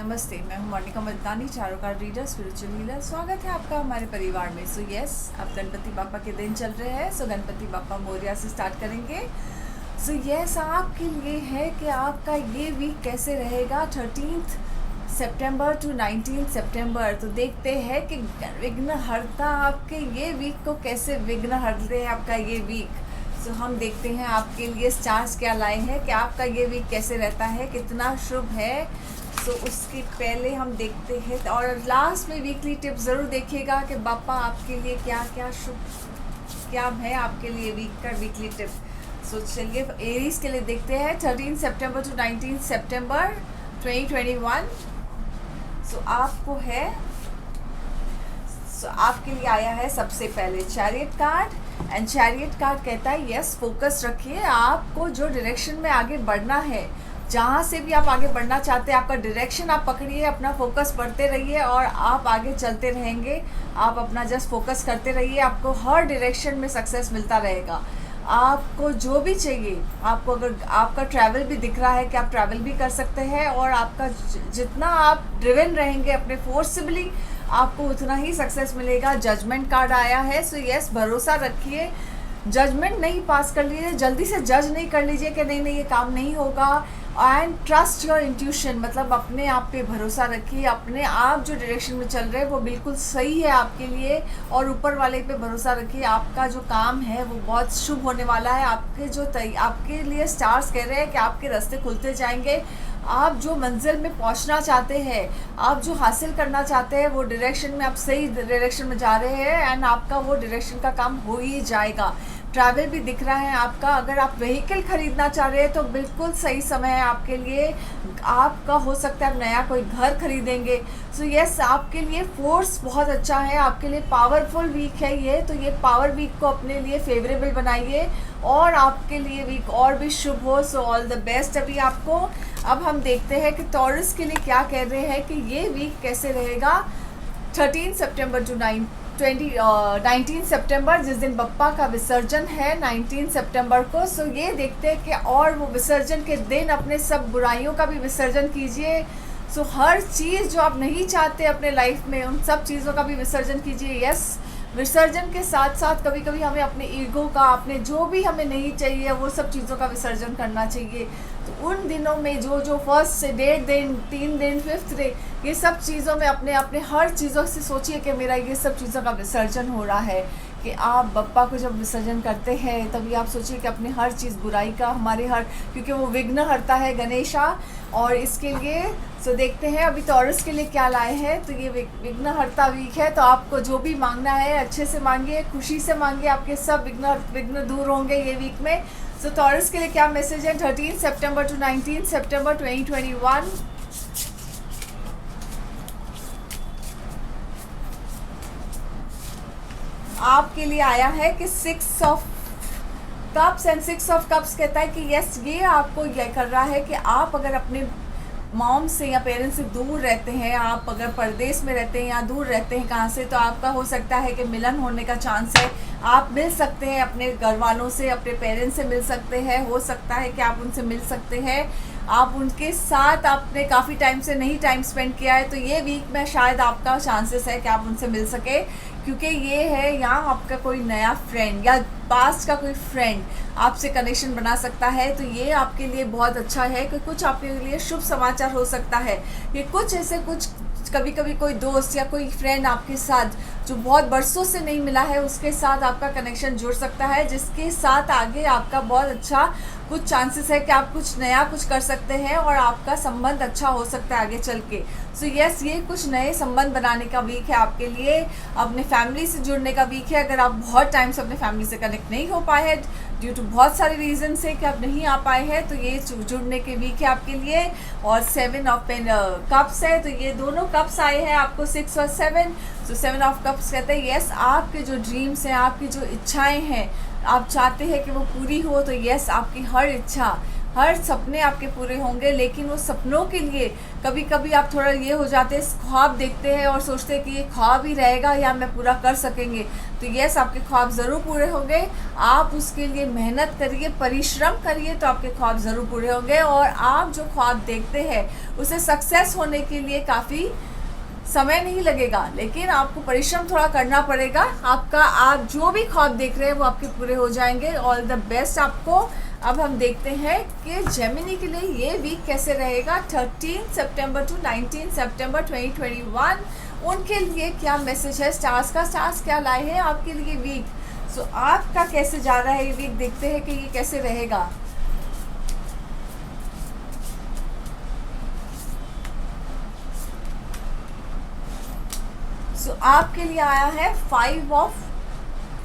नमस्ते, मैं हूं मोनिका मदनानी, चारों कार्ड रीडर, स्पिरिचुअल हीलर। स्वागत है आपका हमारे परिवार में। सो यस, अब गणपति बापा के दिन चल रहे हैं। सो गणपति बापा मोरिया से स्टार्ट करेंगे। सो यस, आपके लिए है कि आपका ये वीक कैसे रहेगा 13 सितंबर टू 19 सितंबर। तो देखते हैं कि विघ्नहर्ता आपके ये वीक को कैसे विघ्न हरते हैं आपका ये वीक। सो हम देखते हैं आपके लिए स्टार्स क्या लाए हैं कि आपका ये वीक कैसे रहता है, कितना शुभ है। सो उसके पहले हम देखते हैं और लास्ट में वीकली टिप्स ज़रूर देखिएगा कि बापा आपके लिए क्या क्या शुभ क्या है आपके लिए वीक का वीकली टिप। सो चलिए एरीज के लिए देखते हैं 13 सितंबर टू 19 सितंबर 2021। सो आपको है आपके लिए आया है सबसे पहले chariot card. And chariot card कहता है यस, फोकस रखिए। आपको जो डायरेक्शन में आगे बढ़ना है, जहाँ से भी आप आगे बढ़ना चाहते हैं, आपका डायरेक्शन आप पकड़िए, अपना फोकस बढ़ते रहिए और आप आगे चलते रहेंगे। आप अपना जस्ट फोकस करते रहिए, आपको हर डायरेक्शन में सक्सेस मिलता रहेगा। आपको जो भी चाहिए, आपको अगर आपका ट्रैवल भी दिख रहा है कि आप ट्रैवल भी कर सकते हैं, और आपका जितना आप ड्रिवन रहेंगे अपने फोर्सबली, आपको उतना ही सक्सेस मिलेगा। जजमेंट कार्ड आया है। सो यस, भरोसा रखिए, जजमेंट नहीं पास कर लीजिए, जल्दी से जज नहीं कर लीजिए कि नहीं ये काम नहीं होगा। एंड ट्रस्ट योर इंट्यूशन, मतलब अपने आप पे भरोसा रखिए। अपने आप जो डायरेक्शन में चल रहे हैं वो बिल्कुल सही है आपके लिए, और ऊपर वाले पे भरोसा रखिए। आपका जो काम है वो बहुत शुभ होने वाला है। आपके लिए स्टार्स कह रहे हैं कि आपके रास्ते खुलते जाएंगे। आप जो मंजिल में पहुंचना चाहते हैं, आप जो हासिल करना चाहते हैं, वो डायरेक्शन में आप सही डायरेक्शन में जा रहे हैं एंड आपका वो डायरेक्शन का काम हो ही जाएगा। ट्रैवल भी दिख रहा है आपका। अगर आप व्हीकल खरीदना चाह रहे हैं तो बिल्कुल सही समय है आपके लिए। आपका हो सकता है आप नया कोई घर खरीदेंगे। सो यस, आपके लिए फोर्स बहुत अच्छा है, आपके लिए पावरफुल वीक है ये। तो ये पावर वीक को अपने लिए फेवरेबल बनाइए और आपके लिए वीक और भी शुभ हो। सो ऑल द बेस्ट अभी आपको। अब हम देखते हैं कि टॉरस के लिए क्या कह रहे हैं कि ये वीक कैसे रहेगा 13 सितंबर टू 19 सितंबर, जिस दिन बप्पा का विसर्जन है 19 सितंबर को। सो ये देखते हैं कि और वो विसर्जन के दिन अपने सब बुराइयों का भी विसर्जन कीजिए। सो हर चीज़ जो आप नहीं चाहते अपने लाइफ में, उन सब चीज़ों का भी विसर्जन कीजिए। यस, विसर्जन के साथ साथ कभी कभी हमें अपने ईगो का, अपने जो भी हमें नहीं चाहिए, वो सब चीज़ों का विसर्जन करना चाहिए। तो उन दिनों में जो फर्स्ट से 1.5 दिन, 3 दिन, 5th डे, ये सब चीज़ों में अपने हर चीज़ों से सोचिए कि मेरा ये सब चीज़ों का विसर्जन हो रहा है। कि आप बप्पा को जब विसर्जन करते हैं तभी आप सोचिए कि अपने हर चीज़ बुराई का, हमारे हर, क्योंकि वो विघ्न हरता है गणेशा। और इसके लिए सो देखते हैं अभी टॉरस के लिए क्या लाए हैं। तो ये विघ्न हरता वीक है, तो आपको जो भी मांगना है अच्छे से मांगिए, खुशी से मांगिए, आपके सब विघ्न दूर होंगे ये वीक में। सो टॉरस के लिए क्या मैसेज है 13 सितंबर टू 19 सितंबर 2021। आपके लिए आया है कि 6 of cups and 6 of cups कहता है कि यस, ये आपको ये कर रहा है कि आप अगर अपने मॉम से या पेरेंट्स से दूर रहते हैं, आप अगर परदेश में रहते हैं या दूर रहते हैं कहाँ से, तो आपका हो सकता है कि मिलन होने का चांस है। आप मिल सकते हैं अपने घर वालों से, अपने पेरेंट्स से मिल सकते हैं। हो सकता है कि आप उनसे मिल सकते हैं। आप उनके साथ आपने काफ़ी टाइम से नहीं टाइम स्पेंड किया है, तो ये वीक में शायद आपका चांसेस है कि आप उनसे मिल सके, क्योंकि ये है यहाँ आपका कोई नया फ्रेंड या पास्ट का कोई फ्रेंड आपसे कनेक्शन बना सकता है। तो ये आपके लिए बहुत अच्छा है कि कुछ आपके लिए शुभ समाचार हो सकता है कि कुछ कभी कभी कोई दोस्त या कोई फ्रेंड आपके साथ जो बहुत बरसों से नहीं मिला है, उसके साथ आपका कनेक्शन जुड़ सकता है, जिसके साथ आगे आपका बहुत अच्छा कुछ चांसेस है कि आप कुछ नया कुछ कर सकते हैं और आपका संबंध अच्छा हो सकता है आगे चल के। सो यस, ये कुछ नए संबंध बनाने का वीक है आपके लिए। अपने फैमिली से जुड़ने का वीक है। अगर आप बहुत टाइम से अपने फैमिली से कनेक्ट नहीं हो पाए हैं ड्यू टू बहुत सारे रीजन से कि आप नहीं आ पाए हैं, तो ये जुड़ने के वीक है आपके लिए। और 7 ऑफ कप्स है, तो ये दोनों कप्स आए हैं आपको 6 और 7। तो 7 ऑफ कप्स कहते हैं यस, आपके जो ड्रीम्स हैं, आपकी जो इच्छाएं हैं, आप चाहते हैं कि वो पूरी हो, तो यस, आपकी हर इच्छा हर सपने आपके पूरे होंगे, लेकिन वो सपनों के लिए कभी कभी आप थोड़ा ये हो जाते हैं, ख्वाब देखते हैं और सोचते हैं कि ये ख्वाब ही रहेगा या मैं पूरा कर सकेंगे। तो यस, आपके ख्वाब ज़रूर पूरे होंगे। आप उसके लिए मेहनत करिए, परिश्रम करिए, तो आपके ख्वाब ज़रूर पूरे होंगे। और आप जो ख्वाब देखते हैं उसे सक्सेस होने के लिए काफ़ी समय नहीं लगेगा, लेकिन आपको परिश्रम थोड़ा करना पड़ेगा। आप जो भी ख्वाब देख रहे हैं वो आपके पूरे हो जाएंगे। ऑल द बेस्ट आपको। अब हम देखते हैं कि जेमिनी के लिए ये वीक कैसे रहेगा 13 सितंबर टू 19 सितंबर 2021। उनके लिए क्या मैसेज है स्टार्स का, स्टार्स क्या लाए हैं आपके लिए वीक। सो आपका कैसे जा रहा है ये वीक, देखते हैं कि ये कैसे रहेगा। सो आपके लिए आया है 5 ऑफ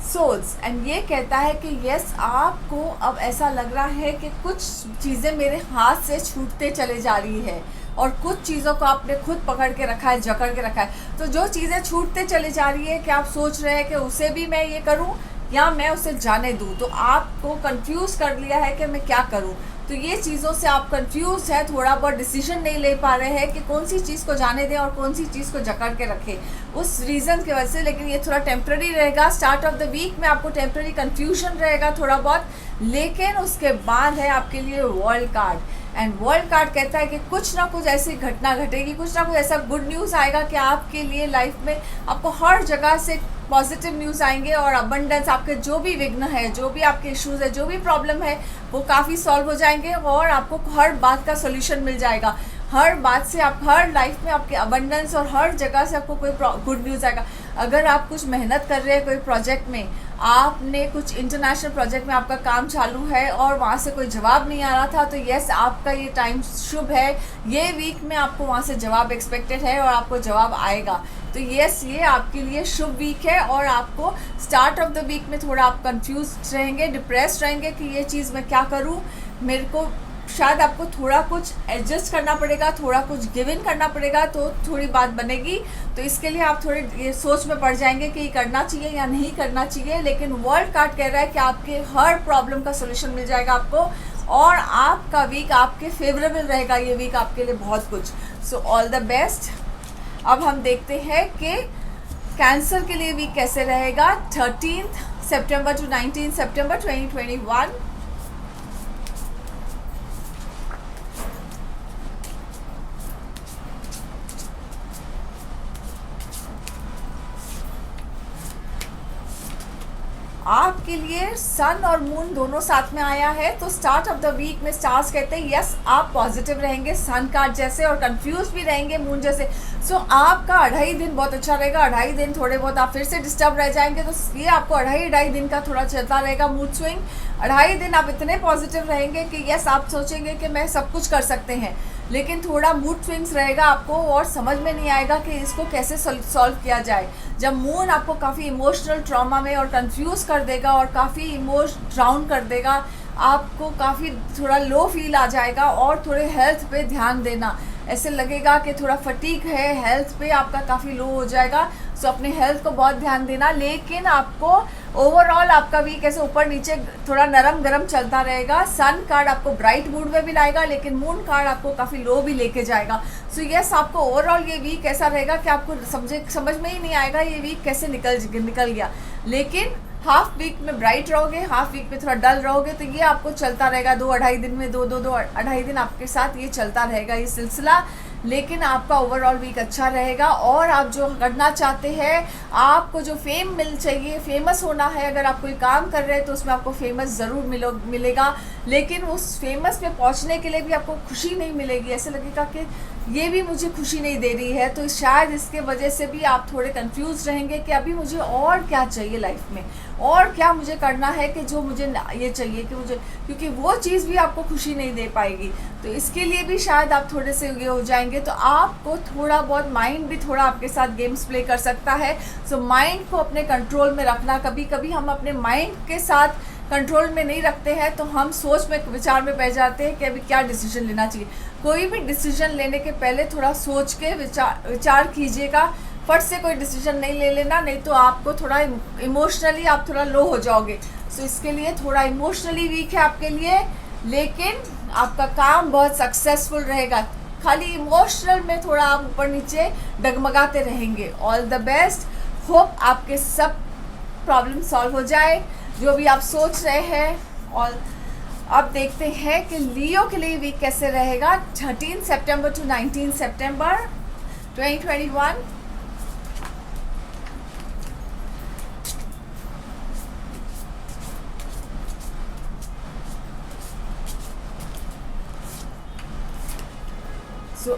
सोल्स एंड ये कहता है कि यस, आपको अब ऐसा लग रहा है कि कुछ चीज़ें मेरे हाथ से छूटते चले जा रही है और कुछ चीज़ों को आपने खुद पकड़ के रखा है, जकड़ के रखा है। तो जो चीज़ें छूटते चले जा रही है कि आप सोच रहे हैं कि उसे भी मैं ये करूं या मैं उसे जाने दूं, तो आपको कंफ्यूज कर लिया है कि मैं क्या करूं। तो ये चीज़ों से आप कंफ्यूज है, थोड़ा बहुत डिसीजन नहीं ले पा रहे हैं कि कौन सी चीज़ को जाने दें और कौन सी चीज़ को जकड़ के रखें उस रीज़न की वजह से। लेकिन ये थोड़ा टेम्प्रेरी रहेगा। स्टार्ट ऑफ द वीक में आपको टेम्प्रेरी कंफ्यूजन रहेगा थोड़ा बहुत, लेकिन उसके बाद है आपके लिए world card. And world card कहता है कि कुछ ना कुछ ऐसी घटना घटेगी, कुछ ना कुछ ऐसा गुड न्यूज़ आएगा कि आपके लिए लाइफ में आपको हर जगह से पॉजिटिव न्यूज़ आएंगे और अबंडेंस, आपके जो भी विघ्न है, जो भी आपके इश्यूज है, जो भी प्रॉब्लम है, वो काफ़ी सॉल्व हो जाएंगे और आपको हर बात का सोल्यूशन मिल जाएगा। हर बात से आप हर लाइफ में आपके अबंडेंस और हर जगह से आपको कोई गुड न्यूज़ आएगा। अगर आप कुछ मेहनत कर रहे हैं कोई प्रोजेक्ट में, आपने कुछ इंटरनेशनल प्रोजेक्ट में आपका काम चालू है और वहाँ से कोई जवाब नहीं आ रहा था, तो यस, आपका ये टाइम शुभ है। ये वीक में आपको वहाँ से जवाब एक्सपेक्टेड है और आपको जवाब आएगा। तो यस, ये आपके लिए शुभ वीक है। और आपको स्टार्ट ऑफ द वीक में थोड़ा आप कंफ्यूज रहेंगे, डिप्रेस्ड रहेंगे कि ये चीज़ मैं क्या करूँ, मेरे को शायद आपको थोड़ा कुछ एडजस्ट करना पड़ेगा, थोड़ा कुछ गिव इन करना पड़ेगा, तो थोड़ी बात बनेगी। तो इसके लिए आप थोड़े ये सोच में पड़ जाएंगे कि ये करना चाहिए या नहीं करना चाहिए। लेकिन वर्ल्ड कार्ड कह रहा है कि आपके हर प्रॉब्लम का सोल्यूशन मिल जाएगा आपको और आपका वीक आपके फेवरेबल रहेगा। ये वीक आपके लिए बहुत कुछ। So all the best. अब हम देखते हैं कि कैंसर के लिए वीक कैसे रहेगा 13 सितंबर टू 19 सितंबर 2021। आपके लिए सन और मून दोनों साथ में आया है। तो स्टार्ट ऑफ द वीक में स्टार्स कहते हैं यस, आप पॉजिटिव रहेंगे सन कार्ड जैसे और कंफ्यूज भी रहेंगे मून जैसे। सो आपका 2.5 दिन बहुत अच्छा रहेगा। 2.5 दिन थोड़े बहुत आप फिर से डिस्टर्ब रह जाएंगे, तो ये आपको 2.5 दिन का थोड़ा चलता रहेगा मूड स्विंग। 2.5 दिन आप इतने पॉजिटिव रहेंगे कि यस, आप सोचेंगे कि मैं सब कुछ कर सकते हैं, लेकिन थोड़ा मूड स्विंग्स रहेगा आपको और समझ में नहीं आएगा कि इसको कैसे सॉल्व किया जाए। जब मून आपको काफ़ी इमोशनल ट्रॉमा में और कंफ्यूज कर देगा और काफ़ी ड्राउन कर देगा, आपको काफ़ी थोड़ा लो फील आ जाएगा और थोड़े हेल्थ पे ध्यान देना। ऐसे लगेगा कि थोड़ा फटीक है, हेल्थ पे आपका काफ़ी लो हो जाएगा। सो अपने हेल्थ को बहुत ध्यान देना। लेकिन आपको ओवरऑल आपका वीक ऐसे ऊपर नीचे थोड़ा नरम गरम चलता रहेगा। सन कार्ड आपको ब्राइट मूड में भी लाएगा, लेकिन मून कार्ड आपको काफ़ी लो भी लेके जाएगा। सो यस, आपको ओवरऑल ये वीक ऐसा रहेगा कि आपको समझ में ही नहीं आएगा ये वीक कैसे निकल गया। लेकिन हाफ वीक में ब्राइट रहोगे, हाफ वीक में थोड़ा डल रहोगे, तो ये आपको चलता रहेगा 2-2.5 दिन में, 2-2.5 दिन आपके साथ ये चलता रहेगा ये सिलसिला। लेकिन आपका ओवरऑल वीक अच्छा रहेगा और आप जो करना चाहते हैं, आपको जो फेम चाहिए, फेमस होना है, अगर आप कोई काम कर रहे हैं तो उसमें आपको फेमस ज़रूर मिलेगा। लेकिन उस फेमस पे पहुंचने के लिए भी आपको खुशी नहीं मिलेगी। ऐसे लगेगा कि ये भी मुझे खुशी नहीं दे रही है। तो शायद इसके वजह से भी आप थोड़े कंफ्यूज रहेंगे कि अभी मुझे और क्या चाहिए लाइफ में, और क्या मुझे करना है कि जो मुझे ये चाहिए कि मुझे, क्योंकि वो चीज़ भी आपको खुशी नहीं दे पाएगी। तो इसके लिए भी शायद आप थोड़े से ये हो जाएंगे। तो आपको थोड़ा बहुत माइंड भी थोड़ा आपके साथ गेम्स प्ले कर सकता है। सो माइंड को अपने कंट्रोल में रखना। कभी कभी हम अपने माइंड के साथ कंट्रोल में नहीं रखते हैं तो हम सोच में विचार में पड़ जाते हैं कि अभी क्या डिसीजन लेना चाहिए। कोई भी डिसीजन लेने के पहले थोड़ा सोच के विचार कीजिएगा। फट से कोई डिसीजन नहीं ले लेना, नहीं तो आपको थोड़ा इमोशनली आप थोड़ा लो हो जाओगे। सो इसके लिए थोड़ा इमोशनली वीक है आपके लिए, लेकिन आपका काम बहुत सक्सेसफुल रहेगा, खाली इमोशनल में थोड़ा आप ऊपर नीचे डगमगाते रहेंगे। ऑल द बेस्ट, होप आपके सब प्रॉब्लम सॉल्व हो जाए जो भी आप सोच रहे हैं। और अब देखते हैं कि लियो के लिए वीक कैसे रहेगा 13 सितंबर टू 19 सितंबर 2021।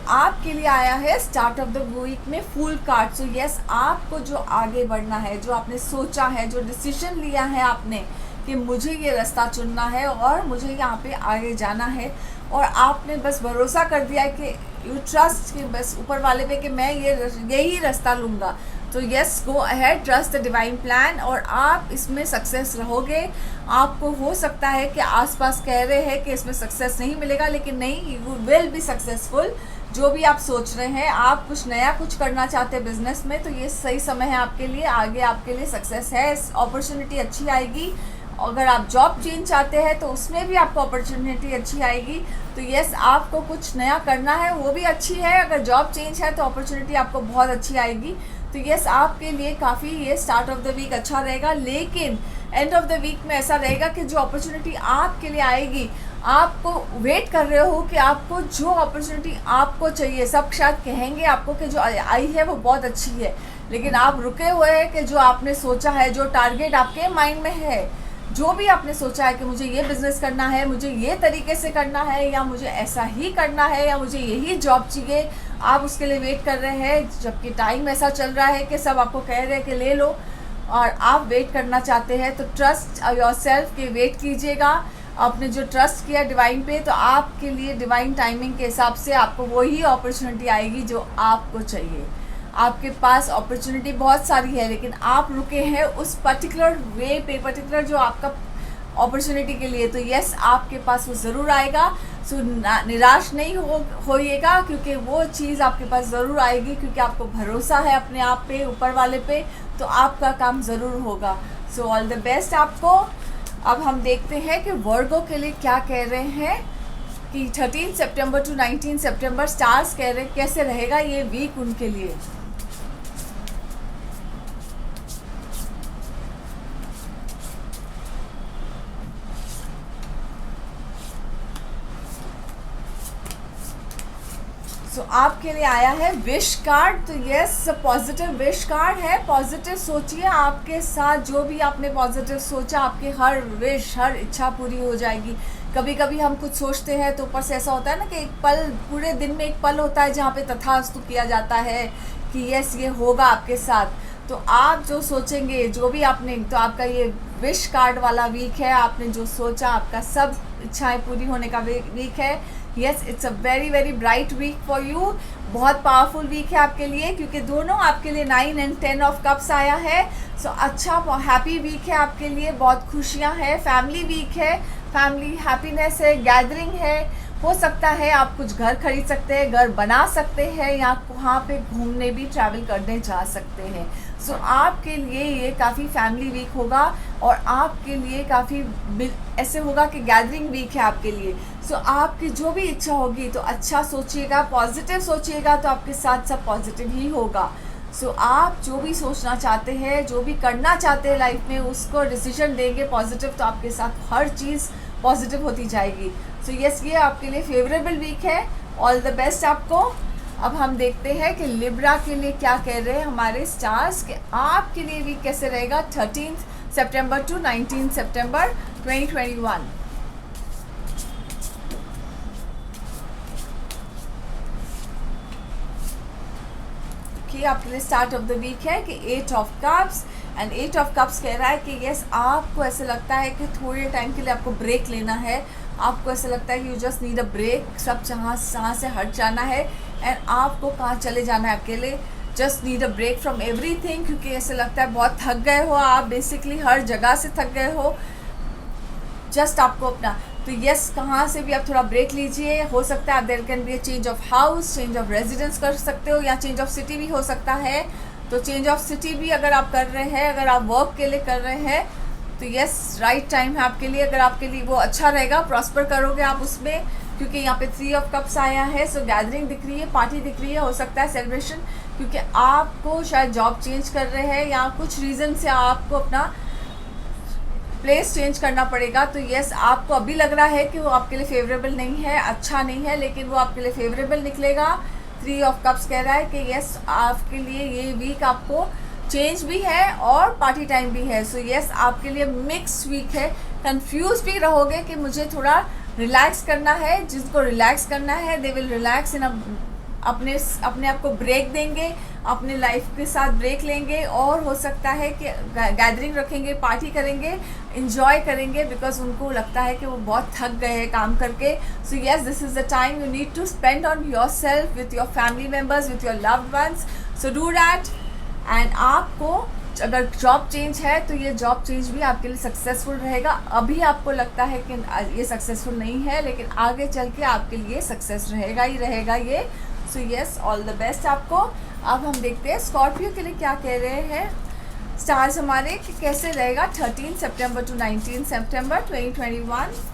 आपके लिए आया है स्टार्ट ऑफ द वीक में फुल कार्ड। सो यस, आपको जो आगे बढ़ना है, जो आपने सोचा है, जो डिसीजन लिया है आपने कि मुझे ये रास्ता चुनना है और मुझे यहाँ पे आगे जाना है, और आपने बस भरोसा कर दिया है कि यू ट्रस्ट कि बस ऊपर वाले पे कि मैं यही रास्ता लूँगा। तो yes, go ahead, trust the divine plan, और आप इसमें सक्सेस रहोगे। आपको हो सकता है कि आसपास कह रहे हैं कि इसमें सक्सेस नहीं मिलेगा, लेकिन नहीं, यू विल बी सक्सेसफुल। जो भी आप सोच रहे हैं, आप कुछ नया कुछ करना चाहते हैं बिजनेस में, तो ये सही समय है आपके लिए। आगे आपके लिए सक्सेस है, अपॉर्चुनिटी अच्छी आएगी। अगर आप जॉब चेंज चाहते हैं तो उसमें भी आपको अपॉर्चुनिटी अच्छी आएगी। तो यस, आपको कुछ नया करना है, वो भी अच्छी है। अगर जॉब चेंज है तो अपॉर्चुनिटी आपको बहुत अच्छी आएगी। तो यस, आपके लिए काफ़ी ये स्टार्ट ऑफ द वीक अच्छा रहेगा, लेकिन एंड ऑफ द वीक में ऐसा रहेगा कि जो अपॉर्चुनिटी आपके लिए आएगी, आपको वेट कर रहे हो कि आपको जो अपॉर्चुनिटी आपको चाहिए, सब शायद कहेंगे आपको कि जो आई है वो बहुत अच्छी है, लेकिन आप रुके हुए हैं कि जो आपने सोचा है, जो टारगेट आपके माइंड में है, जो भी आपने सोचा है कि मुझे ये बिज़नेस करना है, मुझे ये तरीके से करना है, या मुझे ऐसा ही करना है, या मुझे यही जॉब चाहिए, आप उसके लिए वेट कर रहे हैं। जबकि टाइम ऐसा चल रहा है कि सब आपको कह रहे हैं कि ले लो, और आप वेट करना चाहते हैं, तो ट्रस्ट योरसेल्फ के वेट कीजिएगा। आपने जो ट्रस्ट किया डिवाइन पे, तो आपके लिए डिवाइन टाइमिंग के हिसाब से आपको वही अपॉर्चुनिटी आएगी जो आपको चाहिए। आपके पास अपॉर्चुनिटी बहुत सारी है, लेकिन आप रुके हैं उस पर्टिकुलर वे पे, पर्टिकुलर जो आपका अपॉर्चुनिटी के लिए। तो यस, आपके पास वो ज़रूर आएगा। सो निराश नहीं होइएगा, क्योंकि वो चीज़ आपके पास ज़रूर आएगी, क्योंकि आपको भरोसा है अपने आप पे, ऊपर वाले पे, तो आपका काम ज़रूर होगा। सो ऑल द बेस्ट आपको। अब हम देखते हैं कि वर्गो के लिए क्या कह रहे हैं कि 13 सितंबर टू 19 सितंबर स्टार्स कह रहे हैं कैसे रहेगा ये वीक उनके लिए। आपके लिए आया है विश कार्ड। तो यस, पॉजिटिव विश कार्ड है। पॉजिटिव सोचिए, आपके साथ जो भी आपने पॉजिटिव सोचा, आपकी हर विश, हर इच्छा पूरी हो जाएगी। कभी कभी हम कुछ सोचते हैं तो ऊपर से ऐसा होता है ना कि एक पल, पूरे दिन में एक पल होता है जहाँ पे तथास्तु किया जाता है कि यस, ये होगा आपके साथ। तो आप जो सोचेंगे, जो भी आपने, तो आपका ये विश कार्ड वाला वीक है। आपने जो सोचा, आपका सब इच्छाएं पूरी होने का वीक है। Yes, it's a very very bright week for you. बहुत पावरफुल वीक है आपके लिए, क्योंकि दोनों आपके लिए 9 एंड 10 ऑफ कप्स आया है। सो अच्छा, हैप्पी वीक है आपके लिए, बहुत खुशियां हैं। फैमिली वीक है, फैमिली हैप्पीनेस है, गैदरिंग है। हो सकता है आप कुछ घर खरीद सकते हैं, घर बना सकते हैं, या वहाँ पे घूमने भी, ट्रैवल करने जा सकते हैं। सो आपके लिए ये काफ़ी फैमिली वीक होगा, और आपके लिए काफ़ी ऐसे होगा कि गैदरिंग वीक है आपके लिए। सो आपकी जो भी इच्छा होगी तो अच्छा सोचिएगा, पॉजिटिव सोचिएगा, तो आपके साथ सब पॉजिटिव ही होगा। सो आप जो भी सोचना चाहते हैं, जो भी करना चाहते हैं लाइफ में, उसको डिसीजन देंगे पॉजिटिव, तो आपके साथ हर चीज़ पॉजिटिव होती जाएगी। सो यस, ये आपके लिए फेवरेबल वीक है। ऑल द बेस्ट आपको। अब हम देखते हैं कि लिब्रा के लिए क्या कह रहे हैं हमारे स्टार्स, कि आपके लिए वीक कैसे रहेगा 13 सितंबर टू 19 सितंबर 2021। आपके लिए स्टार्ट ऑफ द वीक है कि 8 of cups, and 8 of cups कह रहा है कि यस, आपको ऐसा लगता है कि थोड़े टाइम के लिए आपको ब्रेक लेना है। आपको ऐसा लगता है कि you just need a break, सब जहाँ से हट जाना है, एंड आपको कहाँ चले जाना है अकेले। Just need a break from everything, क्योंकि ऐसे लगता है बहुत थक गए हो आप, बेसिकली हर जगह से थक गए हो। जस्ट आपको अपना, तो यस, कहाँ से भी आप थोड़ा ब्रेक लीजिए। हो सकता है आप there can be a change of house, change of residence कर सकते हो, या चेंज ऑफ सिटी भी हो सकता है। तो चेंज ऑफ सिटी भी अगर आप कर रहे हैं, अगर आप वर्क के लिए कर रहे हैं, तो यस राइट टाइम है आपके लिए, अगर आपके लिए वो अच्छा रहेगा, प्रॉस्पर करोगे आप उसमें, क्योंकि यहाँ पे 3 ऑफ कप्स आया है। सो गैदरिंग दिख रही है, पार्टी दिख रही है, हो सकता है सेलिब्रेशन, क्योंकि आपको शायद जॉब चेंज कर रहे हैं या कुछ रीज़न से आपको अपना प्लेस चेंज करना पड़ेगा। तो यस आपको अभी लग रहा है कि वो आपके लिए फेवरेबल नहीं है, अच्छा नहीं है, लेकिन वो आपके लिए फेवरेबल निकलेगा। 3 ऑफ कप्स कह रहा है कि यस आपके लिए ये वीक आपको चेंज भी है और पार्टी टाइम भी है। सो यस आपके लिए मिक्स वीक है। कंफ्यूज भी रहोगे कि मुझे थोड़ा रिलैक्स करना है, जिसको रिलैक्स करना है दे विल रिलैक्स इन अपने आप को ब्रेक देंगे, अपने लाइफ के साथ ब्रेक लेंगे, और हो सकता है कि गैदरिंग रखेंगे, पार्टी करेंगे, इंजॉय करेंगे, बिकॉज उनको लगता है कि वो बहुत थक गए हैं काम करके। So yes this is the time you need to spend on yourself with your family members, with your loved ones. So do that. And आपको अगर जॉब चेंज है तो ये जॉब चेंज भी आपके लिए सक्सेसफुल रहेगा। अभी आपको लगता है कि ये सक्सेसफुल नहीं है, लेकिन आगे चल के आपके लिए सक्सेस रहेगा ही रहेगा ये। So yes all the best आपको। अब हम देखते हैं स्कॉर्पियो के लिए क्या कह रहे हैं स्टार्स हमारे, कि कैसे रहेगा 13 सितंबर टू 19 सितंबर 2021।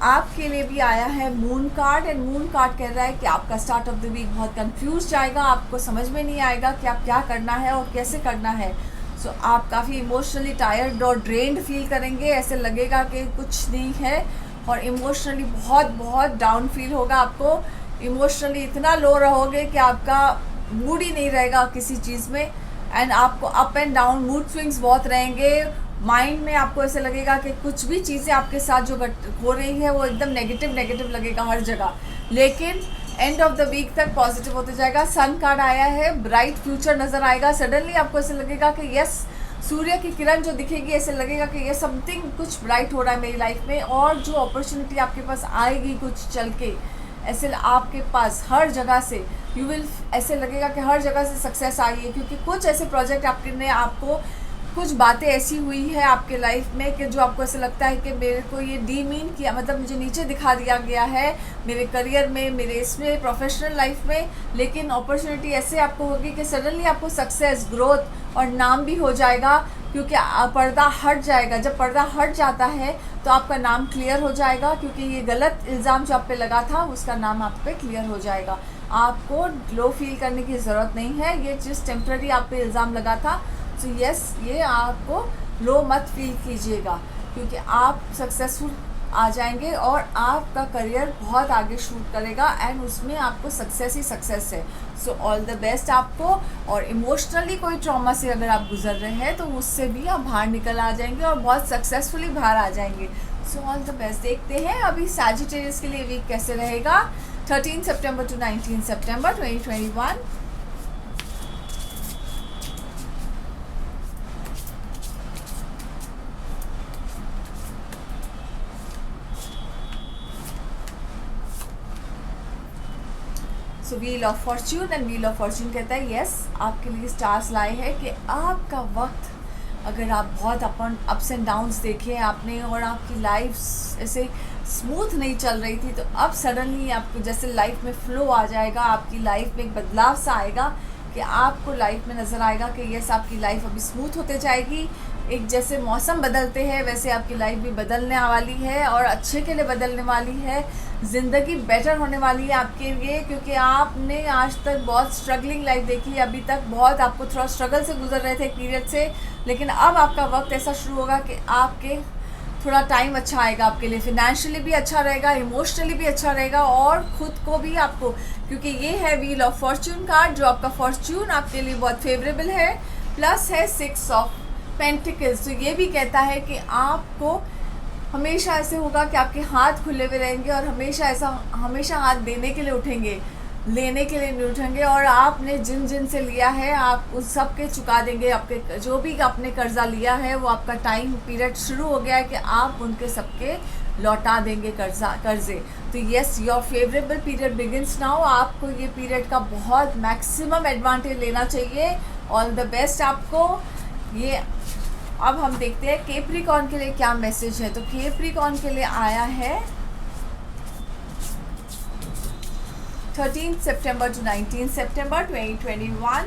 आपके लिए भी आया है moon card, and moon card कह रहा है कि आपका स्टार्ट ऑफ द वीक बहुत कंफ्यूज जाएगा, आपको समझ में नहीं आएगा कि आप क्या करना है और कैसे करना है। सो आप काफ़ी इमोशनली टायर्ड और ड्रेन्ड फील करेंगे, ऐसे लगेगा कि कुछ नहीं है, और इमोशनली बहुत बहुत डाउन फील होगा आपको। इमोशनली इतना लो रहोगे कि आपका मूड ही नहीं रहेगा किसी चीज़ में, एंड आपको up and down mood swings बहुत रहेंगे। माइंड में आपको ऐसे लगेगा कि कुछ भी चीज़ें आपके साथ जो हो रही है वो एकदम नेगेटिव लगेगा हर जगह, लेकिन एंड ऑफ द वीक तक पॉजिटिव होते जाएगा। सन कार्ड आया है, ब्राइट फ्यूचर नज़र आएगा। सडनली आपको ऐसे लगेगा कि यस सूर्य की किरण जो दिखेगी, ऐसे लगेगा कि ये समथिंग कुछ ब्राइट हो रहा है मेरी लाइफ में, और जो अपॉर्चुनिटी आपके पास आएगी कुछ चल के, ऐसे आपके पास हर जगह से यू विल, ऐसे लगेगा कि हर जगह से सक्सेस आई है, क्योंकि कुछ ऐसे प्रोजेक्ट आपने आपको, कुछ बातें ऐसी हुई है आपके लाइफ में कि जो आपको ऐसा लगता है कि मेरे को ये डीमीन किया, मतलब मुझे नीचे दिखा दिया गया है मेरे करियर में, मेरे इसमें प्रोफेशनल लाइफ में, लेकिन अपॉर्चुनिटी ऐसे आपको होगी कि सडनली आपको सक्सेस, ग्रोथ और नाम भी हो जाएगा, क्योंकि पर्दा हट जाएगा। जब पर्दा हट जाता है तो आपका नाम क्लियर हो जाएगा, क्योंकि ये गलत इल्ज़ाम जो आप पे लगा था उसका नाम आप पे क्लियर हो जाएगा। आपको लो फील करने की ज़रूरत नहीं है, ये जिस टेम्प्रेरी आप पे इल्ज़ाम लगा था, तो यस ये आपको लो मत फील कीजिएगा, क्योंकि आप सक्सेसफुल आ जाएंगे और आपका करियर बहुत आगे शूट करेगा, एंड उसमें आपको सक्सेस ही सक्सेस है। सो ऑल द बेस्ट आपको। और इमोशनली कोई ट्रॉमा से अगर आप गुजर रहे हैं तो उससे भी आप बाहर निकल आ जाएंगे और बहुत सक्सेसफुली बाहर आ जाएंगे। So all the best. देखते हैं अभी सैजिटेरियस के लिए वीक कैसे रहेगा 13 सितंबर टू 19 सितंबर 2021। So wheel of fortune, and wheel of fortune कहता है यस आपके लिए स्टार्स लाए हैं कि आपका वक्त, अगर आप बहुत अपन अप्स एंड डाउन्स देखें आपने, और आपकी लाइफ ऐसे स्मूथ नहीं चल रही थी, तो अब सडनली आपको जैसे लाइफ में फ्लो आ जाएगा, आपकी लाइफ में एक बदलाव सा आएगा कि आपको लाइफ में नज़र आएगा कि यस आपकी लाइफ अभी स्मूथ होते जाएगी। एक जैसे मौसम बदलते हैं वैसे आपकी लाइफ भी बदलने वाली है, और अच्छे के लिए बदलने वाली है। ज़िंदगी बेटर होने वाली है आपके लिए, क्योंकि आपने आज तक बहुत स्ट्रगलिंग लाइफ देखी है, अभी तक बहुत आपको थोड़ा स्ट्रगल से गुजर रहे थे पीरियड से, लेकिन अब आपका वक्त ऐसा शुरू होगा कि आपके थोड़ा टाइम अच्छा आएगा आपके लिए, फिनेंशियली भी अच्छा रहेगा, इमोशनली भी अच्छा रहेगा, और ख़ुद को भी आपको, क्योंकि ये है व्हील ऑफ फॉर्च्यून कार्ड जो आपका फॉर्च्यून आपके लिए बहुत फेवरेबल है, प्लस है 6 ऑफ पेंटिकल्स। तो ये भी कहता है कि आपको हमेशा ऐसे होगा कि आपके हाथ खुले हुए रहेंगे, और हमेशा हाथ देने के लिए उठेंगे, लेने के लिए नहीं उठेंगे, और आपने जिन से लिया है आप उस सब के चुका देंगे। आपके जो भी आपने कर्जा लिया है वो आपका टाइम पीरियड शुरू हो गया है कि आप उनके सबके लौटा देंगे कर्जे। तो yes your favourable period begins now. आपको ये पीरियड का बहुत मैक्सिमम एडवांटेज लेना चाहिए। ऑल द बेस्ट आपको। ये अब हम देखते हैं कैप्रिकॉर्न के लिए क्या मैसेज है। तो कैप्रिकॉर्न के लिए आया है 13 सितंबर टू 19 सितंबर 2021।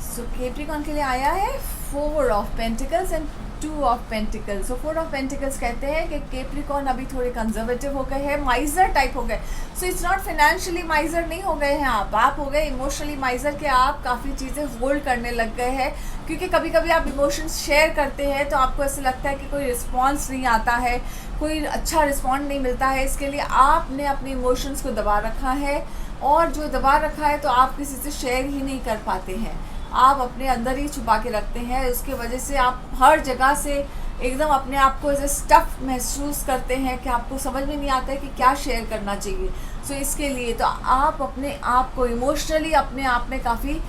सो कैप्रिकॉर्न के लिए आया है 4 of pentacles and 2 of pentacles. So 4 of pentacles कहते हैं कि कैप्रिकॉर्न अभी थोड़े कंजर्वेटिव हो गए हैं, माइजर टाइप हो गए। सो इट्स नॉट फाइनेंशियली माइजर नहीं हो गए हैं आप हो गए इमोशनली माइजर के। आप काफ़ी चीज़ें होल्ड करने लग गए हैं, क्योंकि कभी कभी आप इमोशंस शेयर करते हैं तो आपको ऐसा लगता है कि कोई रिस्पॉन्स नहीं आता है, कोई अच्छा रिस्पॉन्ड नहीं मिलता है। इसके लिए आपने अपने इमोशंस को दबा रखा है, और जो दबा रखा है तो आप किसी से शेयर ही नहीं कर पाते हैं, आप अपने अंदर ही छुपा के रखते हैं। उसके वजह से आप हर जगह से एकदम अपने आप को ऐसे स्टफ महसूस करते हैं कि आपको समझ में नहीं आता है कि क्या शेयर करना चाहिए। सो इसके लिए तो आप अपने आप को इमोशनली अपने आप में काफ़ी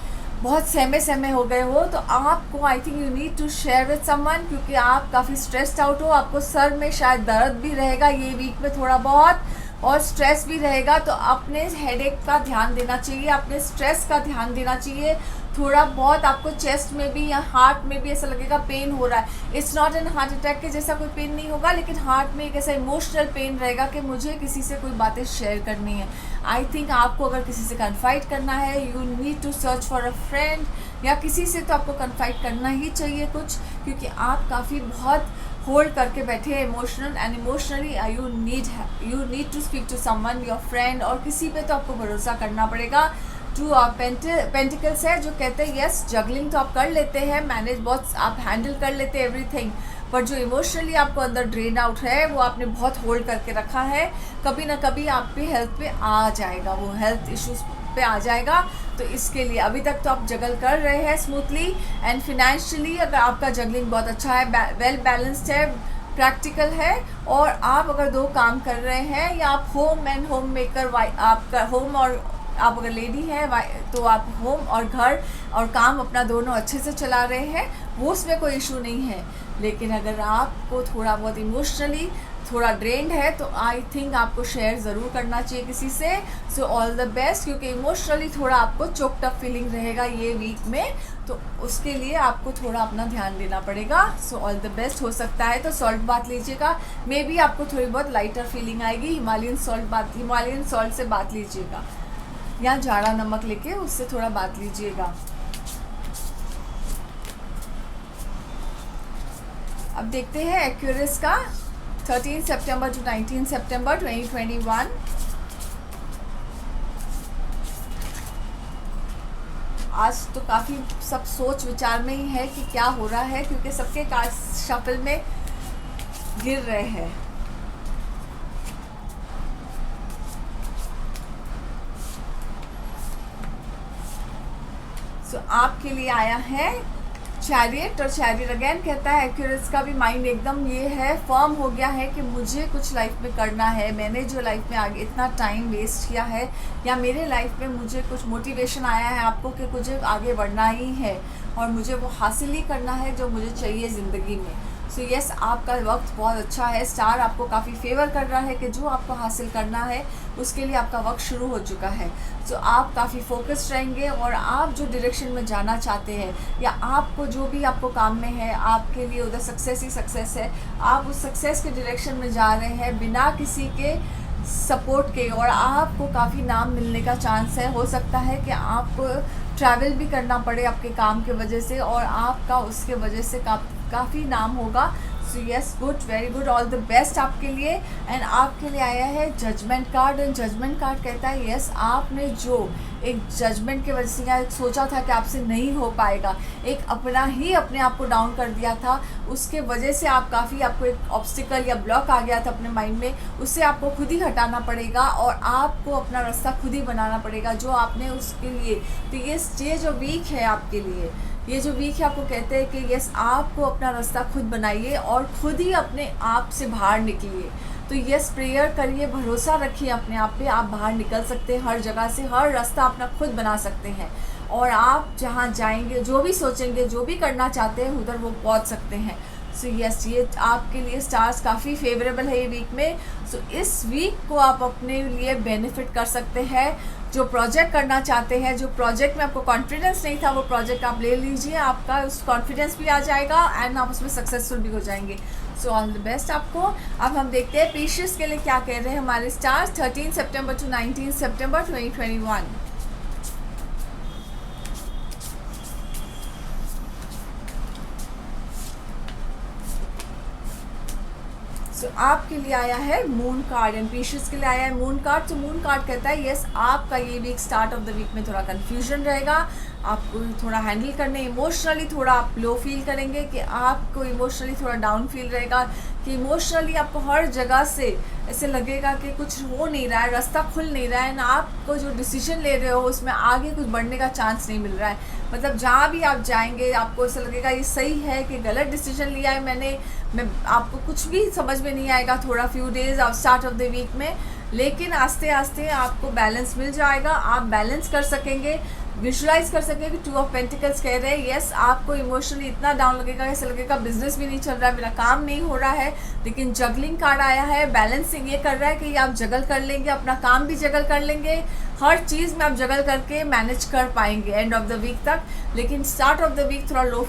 बहुत सहमे हो गए हो, तो आपको I think you need to share with someone, क्योंकि आप काफ़ी स्ट्रेस्ड आउट हो। आपको सर में शायद दर्द भी रहेगा ये वीक में थोड़ा बहुत, और स्ट्रेस भी रहेगा। तो अपने हेडेक का ध्यान देना चाहिए, अपने स्ट्रेस का ध्यान देना चाहिए। थोड़ा बहुत आपको चेस्ट में भी या हार्ट में भी ऐसा लगेगा पेन हो रहा है। It's not an heart attack के जैसा कोई पेन नहीं होगा, लेकिन हार्ट में एक ऐसा इमोशनल पेन रहेगा कि मुझे किसी से कोई बातें शेयर करनी है। आई थिंक आपको अगर किसी से कन्फाइड करना है, you need to search for a friend, या किसी से तो आपको कन्फाइड करना ही चाहिए कुछ, क्योंकि आप काफ़ी बहुत होल्ड करके बैठे हैं emotional and emotionally you need to speak to someone, your friend, और किसी पे तो आपको भरोसा करना पड़ेगा। 2 ऑफ पेंटिकल्स है जो कहते हैं यस जगलिंग तो आप कर लेते हैं, मैनेज बहुत आप हैंडल कर लेते हैं एवरीथिंग, पर जो इमोशनली आपको अंदर ड्रेन आउट है वो आपने बहुत होल्ड करके रखा है। कभी ना कभी आप पे हेल्थ पे आ जाएगा, वो हेल्थ इश्यूज पे आ जाएगा। तो इसके लिए अभी तक तो आप जगल कर रहे हैं स्मूथली, एंड फिनेंशियली अगर आपका जगलिंग बहुत अच्छा है, वेल बैलेंस्ड है, प्रैक्टिकल है, और आप अगर 2 काम कर रहे हैं, या आप होम एंड होम मेकर, आपका होम और आप अगर लेडी हैं तो आप होम और घर और काम अपना दोनों अच्छे से चला रहे हैं, वो उसमें कोई इशू नहीं है। लेकिन अगर आपको थोड़ा बहुत इमोशनली थोड़ा ड्रेन्ड है तो आई थिंक आपको शेयर ज़रूर करना चाहिए किसी से। सो ऑल द बेस्ट, क्योंकि इमोशनली थोड़ा आपको चोक्ड अप फीलिंग रहेगा ये वीक में, तो उसके लिए आपको थोड़ा अपना ध्यान देना पड़ेगा। So all the best. हो सकता है तो सॉल्ट बात लीजिएगा, मे बी आपको थोड़ी बहुत लाइटर फीलिंग आएगी, हिमालयन सॉल्ट से बात लीजिएगा, या जाड़ा नमक लेके उससे थोड़ा बात लीजिएगा। अब देखते हैं एक्यूरेस का 13 सितंबर टू 19 सितंबर 2021। आज तो काफ़ी सब सोच विचार में ही है कि क्या हो रहा है, क्योंकि सबके कार्ड शफल में गिर रहे हैं। सो आपके लिए आया है चैरियट, और चैरियट अगेन कहता है एक्यूरेस का भी माइंड एकदम ये है फर्म हो गया है कि मुझे कुछ लाइफ में करना है। मैंने जो लाइफ में आगे इतना टाइम वेस्ट किया है, या मेरे लाइफ में मुझे कुछ मोटिवेशन आया है आपको कि मुझे आगे बढ़ना ही है, और मुझे वो हासिल ही करना है जो मुझे चाहिए ज़िंदगी में। सो यस, आपका वक्त बहुत अच्छा है, स्टार आपको काफ़ी फेवर कर रहा है कि जो आपको हासिल करना है उसके लिए आपका वक्त शुरू हो चुका है। सो आप काफ़ी फोकस्ड रहेंगे, और आप जो डायरेक्शन में जाना चाहते हैं, या आपको जो भी आपको काम में है, आपके लिए उधर सक्सेस ही सक्सेस है, आप उस सक्सेस के डायरेक्शन में जा रहे हैं बिना किसी के सपोर्ट के, और आपको काफ़ी नाम मिलने का चांस है। हो सकता है कि आपको ट्रैवल भी करना पड़े आपके काम के वजह से, और आपका उसके वजह से काफ़ी नाम होगा। So yes, good, very good, all the best आपके लिए। एंड आपके लिए आया है judgement card, and judgement card कहता है यस, आपने जो एक जजमेंट के वजह से सोचा था कि आपसे नहीं हो पाएगा, एक अपने आप को डाउन कर दिया था, उसके वजह से आपको एक ऑब्स्टिकल या ब्लॉक आ गया था अपने माइंड में, उससे आपको खुद ही हटाना पड़ेगा, और आपको अपना रास्ता खुद ही बनाना पड़ेगा जो आपने उसके लिए। तो ये जो वीक है आपके लिए, ये जो वीक है आपको कहते हैं कि यस, आपको अपना रास्ता खुद बनाइए और खुद ही अपने आप से बाहर निकलिए। तो यस, प्रेयर करिए, भरोसा रखिए अपने आप पे, आप बाहर निकल सकते हैं हर जगह से, हर रास्ता अपना खुद बना सकते हैं, और आप जहाँ जाएंगे, जो भी सोचेंगे, जो भी करना चाहते हैं उधर वो पहुँच सकते हैं। सो यस, ये आपके लिए स्टार्स काफ़ी फेवरेबल है ये वीक में। सो इस वीक को आप अपने लिए बेनिफिट कर सकते हैं। जो प्रोजेक्ट करना चाहते हैं, जो प्रोजेक्ट में आपको कॉन्फिडेंस नहीं था, वो प्रोजेक्ट आप ले लीजिए, आपका उस कॉन्फिडेंस भी आ जाएगा एंड आप उसमें सक्सेसफुल भी हो जाएंगे। सो ऑल द बेस्ट आपको। अब हम देखते हैं पिशियस के लिए क्या कह रहे हैं हमारे स्टार्स 13 सितंबर टू 19 सितंबर 2021। सो आपके लिए आया है मून कार्ड एंड पिशियस के लिए आया है मून कार्ड। तो मून कार्ड कहता है यस, आपका ये week start of the week में थोड़ा कंफ्यूजन रहेगा, आपको थोड़ा हैंडल करने, इमोशनली थोड़ा आप लो फील करेंगे, कि आपको इमोशनली थोड़ा डाउन फील रहेगा, कि इमोशनली आपको हर जगह से ऐसे लगेगा कि कुछ हो नहीं रहा है, रास्ता खुल नहीं रहा है ना, आपको जो डिसीजन ले रहे हो उसमें आगे कुछ बढ़ने का चांस नहीं मिल रहा है। मतलब जहाँ भी आप जाएंगे आपको ऐसा लगेगा ये सही है कि गलत डिसीजन लिया है मैं आपको कुछ भी समझ में नहीं आएगा थोड़ा few days of start of the week में। लेकिन आस्ते आस्ते आपको बैलेंस मिल जाएगा, आप बैलेंस कर सकेंगे, विजुलाइज कर सकेंगे कि 2 ऑफ पेंटिकल्स कह रहे हैं यस, आपको इमोशनली इतना डाउन लगेगा, ऐसा लगेगा बिजनेस भी नहीं चल रहा है, मेरा काम नहीं हो रहा है। लेकिन जगलिंग कार्ड आया है, बैलेंसिंग ये कर रहा है कि आप जगल कर लेंगे, अपना काम भी जगल कर लेंगे, हर चीज़ में आप जगल करके मैनेज कर पाएंगे एंड ऑफ द वीक तक। लेकिन स्टार्ट ऑफ द वीक थोड़ा लो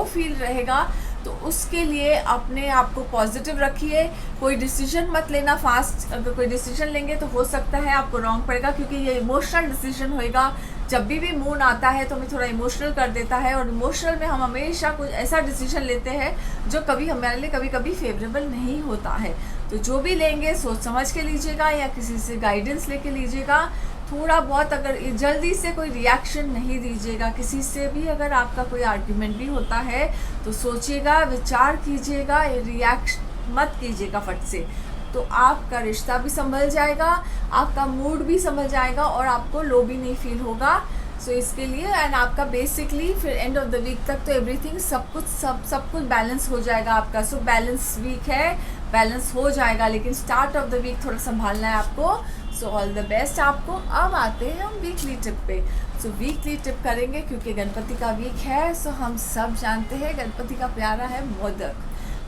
फील रहेगा, तो उसके लिए अपने आप को पॉजिटिव रखिए। कोई डिसीजन मत लेना फास्ट, अगर कोई डिसीजन लेंगे तो हो सकता है आपको रॉन्ग पड़ेगा, क्योंकि ये इमोशनल डिसीजन होएगा। जब भी मून आता है तो हमें थोड़ा इमोशनल कर देता है, और इमोशनल में हम हमेशा कुछ ऐसा डिसीजन लेते हैं जो कभी हमारे लिए कभी फेवरेबल नहीं होता है। तो जो भी लेंगे सोच समझ के लीजिएगा, या किसी से गाइडेंस लेके लीजिएगा। थोड़ा बहुत अगर जल्दी से कोई रिएक्शन नहीं दीजिएगा, किसी से भी अगर आपका कोई आर्ग्यूमेंट भी होता है तो सोचिएगा, विचार कीजिएगा, रिएक्शन मत कीजिएगा फट से, तो आपका रिश्ता भी संभल जाएगा, आपका मूड भी संभल जाएगा और आपको लो भी नहीं फील होगा। सो इसके लिए एंड आपका बेसिकली फिर एंड ऑफ द वीक तक तो एवरीथिंग सब कुछ बैलेंस हो जाएगा आपका। सो बैलेंस वीक है, बैलेंस हो जाएगा, लेकिन स्टार्ट ऑफ द वीक थोड़ा संभालना है आपको। सो ऑल द बेस्ट आपको। अब आते हैं हम वीकली टिप पे। सो वीकली टिप करेंगे क्योंकि गणपति का वीक है। सो हम सब जानते हैं गणपति का प्यारा है मोदक।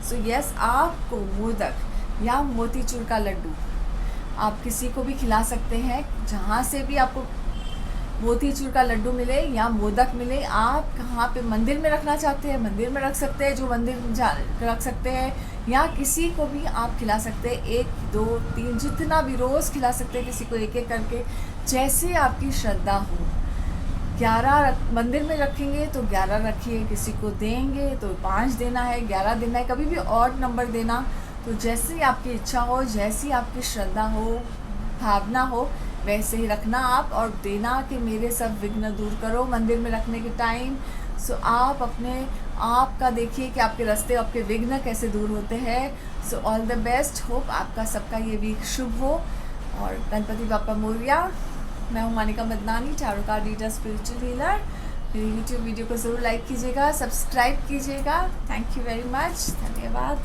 सो यस, आपको मोदक या मोतीचूर का लड्डू आप किसी को भी खिला सकते हैं। जहाँ से भी आपको मोतीचूर का लड्डू मिले या मोदक मिले, आप कहाँ पे मंदिर में रखना चाहते हैं मंदिर में रख सकते हैं, जो मंदिर रख सकते हैं, या किसी को भी आप खिला सकते हैं, 1 2 3 जितना भी रोज़ खिला सकते हैं, किसी को एक एक करके, जैसे आपकी श्रद्धा हो। 11 मंदिर में रखेंगे तो 11 रखिए, किसी को देंगे तो 5 देना है, 11 देना है, कभी भी ऑड नंबर देना। तो जैसी आपकी इच्छा हो, जैसी आपकी श्रद्धा हो, भावना हो, वैसे ही रखना आप और देना कि मेरे सब विघ्न दूर करो मंदिर में रखने के टाइम। सो आप अपने आप का देखिए कि आपके रास्ते, आपके विघ्न कैसे दूर होते हैं। So all the best, hope आपका सबका ये वीक शुभ हो। और गणपति बाप्पा मोरया। मैं हूँ Manika Madnani, tarot card reader, spiritual healer. मेरी यूट्यूब वीडियो को ज़रूर लाइक कीजिएगा, सब्सक्राइब कीजिएगा। थैंक यू वेरी मच, धन्यवाद।